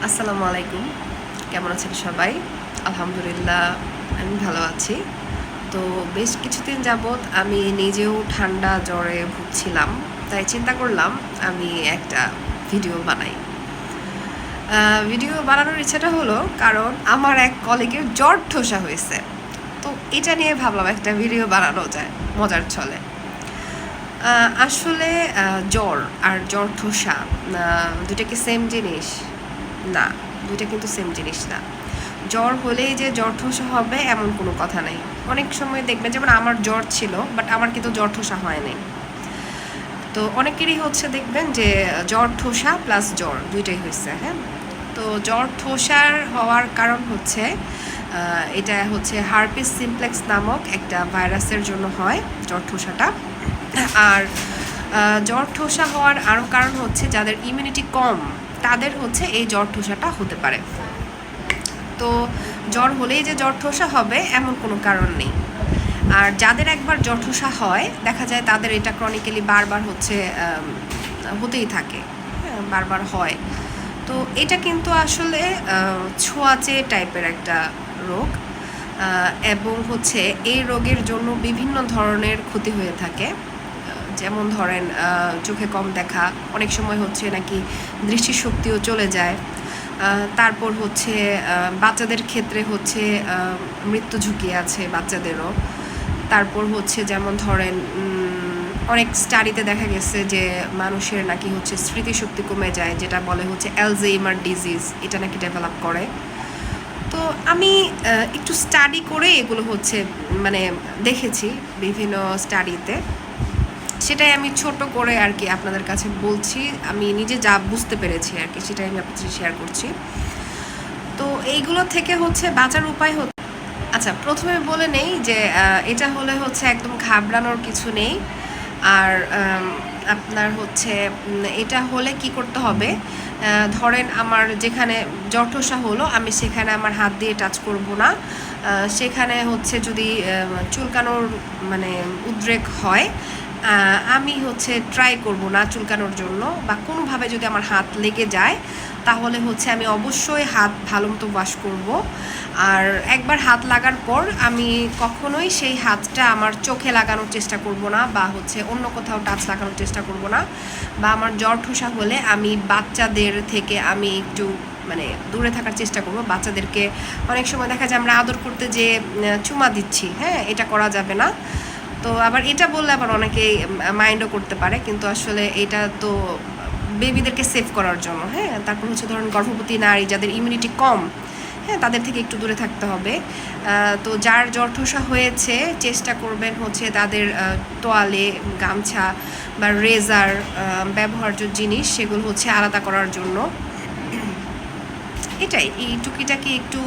আসসালামু আলাইকুম। কেমন আছেন সবাই? আলহামদুলিল্লাহ আমি ভালো আছি। তো বেশ কিছুদিন যাবৎ আমি নিজেও ঠান্ডা জ্বরে ভুগছিলাম। তাই চিন্তা করলাম আমি একটা ভিডিও বানাই। ভিডিও বানানোর ইচ্ছাটা হলো কারণ আমার এক কলিগের জ্বর ঠোসা হয়েছে। তো এটা নিয়ে ভাবলাম একটা ভিডিও বানানো যায় মজার ছলে। আসলে জ্বর আর জ্বর ঠোসা দুটা কি সেম জিনিস? না, দুইটা কিন্তু সেম জিনিস না। জ্বর হলেই যে জ্বর ঠোসা হবে এমন কোনো কথা নেই। অনেক সময় দেখবেন যেমন আমার জ্বর ছিল বাট আমার কিন্তু জ্বর ঠোসা হয় নাই। তো অনেকেরই হচ্ছে দেখবেন যে জ্বর ঠোসা প্লাস জ্বর দুইটাই হয়েছে। হ্যাঁ, তো জ্বর ঠোসার হওয়ার কারণ হচ্ছে এটা হচ্ছে হার্পিস সিমপ্লেক্স নামক একটা ভাইরাসের জন্য হয় জ্বর ঠোসাটা। আর জ্বর ঠোসা হওয়ার আরও কারণ হচ্ছে যাদের ইমিউনিটি কম তাদের হচ্ছে এই জ্বর ঠোসাটা হতে পারে। তো জ্বর হলেই যে জ্বর ঠোসা হবে এমন কোনো কারণ নেই। আর যাদের একবার জ্বর ঠোসা হয় দেখা যায় তাদের এটা ক্রনিক্যালি বারবার হচ্ছে হতেই থাকে, হ্যাঁ বারবার হয়। তো এটা কিন্তু আসলে ছোঁয়াচে টাইপের একটা রোগ, এবং হচ্ছে এই রোগের জন্য বিভিন্ন ধরনের ক্ষতি হয়ে থাকে। যেমন ধরেন চোখে কম দেখা, অনেক সময় হচ্ছে নাকি দৃষ্টিশক্তিও চলে যায়। তারপর হচ্ছে বাচ্চাদের ক্ষেত্রে হচ্ছে মৃত্যু ঝুঁকি আছে বাচ্চাদেরও। তারপর হচ্ছে যেমন ধরেন অনেক স্টাডিতে দেখা গেছে যে মানুষের নাকি হচ্ছে স্মৃতিশক্তি কমে যায়, যেটা বলে হচ্ছে অ্যালজাইমার ডিজিজ, এটা নাকি ডেভেলপ করে। তো আমি একটু স্টাডি করে এগুলো হচ্ছে মানে দেখেছি বিভিন্ন স্টাডিতে, সেটাই আমি ছোট করে আর কি আপনাদের কাছে বলছি। আমি নিজে যা বুঝতে পেরেছি আর কি সেটাই আমি আপনাদের সাথে শেয়ার করছি। তো এইগুলো থেকে হচ্ছে বাঁচার উপায় হচ্ছে, আচ্ছা প্রথমে বলে নেই যে এটা হলে হচ্ছে একদম ঘাবড়ানোর কিছু নেই। আর আপনার হচ্ছে এটা হলে কি করতে হবে, ধরেন আমার যেখানে জ্বর ঠোসা হলো আমি সেখানে আমার হাত দিয়ে টাচ করব না। সেখানে হচ্ছে যদি চুলকানোর মানে উদ্রেক হয় আমি হচ্ছে ট্রাই করব না চুলকানোর জন্য, বা কোনোভাবে যদি আমার হাত লেগে যায় তাহলে হচ্ছে আমি অবশ্যই হাত ভালো মতো ওয়াশ করব। আর একবার হাত লাগার পর আমি কখনোই সেই হাতটা আমার চোখে লাগানোর চেষ্টা করব না, বা হচ্ছে অন্য কোথাও টাচ লাগানোর চেষ্টা করব না। বা আমার জ্বর ঠোসা হলে আমি বাচ্চাদের থেকে আমি একটু মানে দূরে থাকার চেষ্টা করব। বাচ্চাদেরকে অনেক সময় দেখা যায় আমরা আদর করতে যে চুমা দিচ্ছি, হ্যাঁ এটা করা যাবে না। তো আবার এটা বললে আবার অনেকেই মাইন্ডও করতে পারে, কিন্তু আসলে এটা তো বেবিদেরকে সেভ করার জন্য। হ্যাঁ, তারপর হচ্ছে ধরুন গর্ভবতী নারী যাদের ইমিউনিটি কম, হ্যাঁ তাদের থেকে একটু দূরে থাকতে হবে। তো যার জ্বর ঠোসা হয়েছে চেষ্টা করবেন হচ্ছে তাদের তোয়ালে, গামছা বা রেজার ব্যবহার্য জিনিস সেগুলো হচ্ছে আলাদা করার জন্য। এটাই, এই টুকিটাকি একটু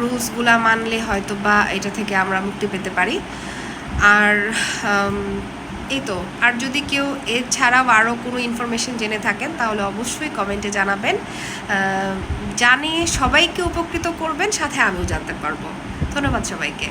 রুলসগুলা মানলে হয়তো বা এটা থেকে আমরা মুক্তি পেতে পারি। আর এই তো, আর যদি কেউ এছাড়াও আরও কোনো ইনফরমেশন জেনে থাকেন তাহলে অবশ্যই কমেন্টে জানাবেন। জানিয়ে সবাইকে উপকৃত করবেন, সাথে আমিও জানতে পারবো। ধন্যবাদ সবাইকে।